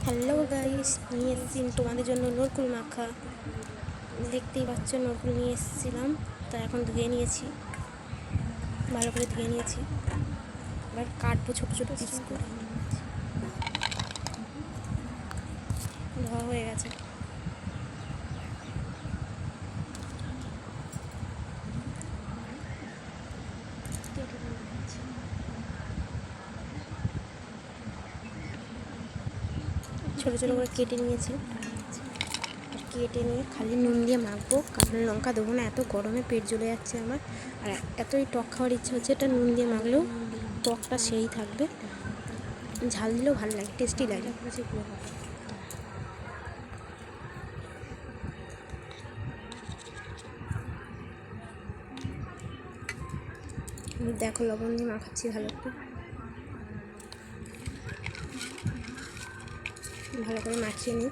Hello guys, নিয়ে এসেছি তোমাদের জন্য নরকুল মাখা। দেখতেই পাচ্ছ, নরকুল নিয়ে এসেছিলাম, তা এখন ধুয়ে নিয়েছি, ভালো করে ধুয়ে নিয়েছি। এবার কাটবো ছোটো ছোটো পিস করে। ধোয়া হয়ে গেছে। ছোটো ছোটো করে কেটে নিয়েছি। কেটে নিয়ে খালি নুন দিয়ে মাখবো, কাঁচা লঙ্কা দেবো না, এত গরমে পেট জ্বলে যাচ্ছে আমার। আর এতই টক খাওয়ার ইচ্ছা হচ্ছে, এটা নুন দিয়ে মাখলেও টকটা সেই থাকবে, ঝাল দিলেও ভালো লাগে, টেস্টি লাগে। দেখো, লবণ দিয়ে মাখাচ্ছি ভালো করে মাখিয়ে নিই।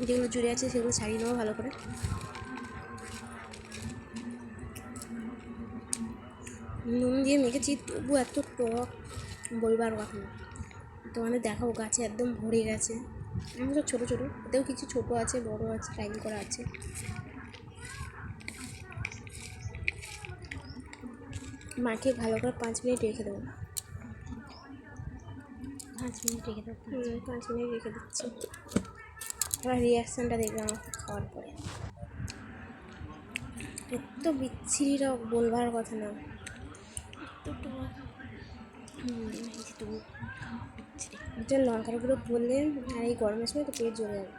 যেগুলো জুড়ে আছে সেগুলো ছাড়িয়ে নেবো ভালো করে। নুন দিয়ে মেখেছি, তবু এত টক বলবার কথা না। তোমাদের দেখাও, গাছে একদম ভরে গেছে। এমন ছোটো ছোটো, এতেও কিছু ছোটো আছে, বড় আছে, ফ্রাই করা আছে। মাখিয়ে ভালো করে 5 মিনিট রেখে দেবো। 5 মিনিট রেখে দেবো। 5 মিনিট রেখে দিচ্ছি। এবার রিয়াকশানটা দেখবে আমার খাওয়ার পরে। এত বিচ্ছিরিরা বলবার কথা না। এটা লঙ্কার গুঁড়ো পড়লে আর এই গরমের সময় তো পেট জ্বলে যাবে।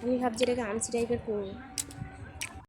আমি ভাবছি এটাকে আমসি টাইপের করবো।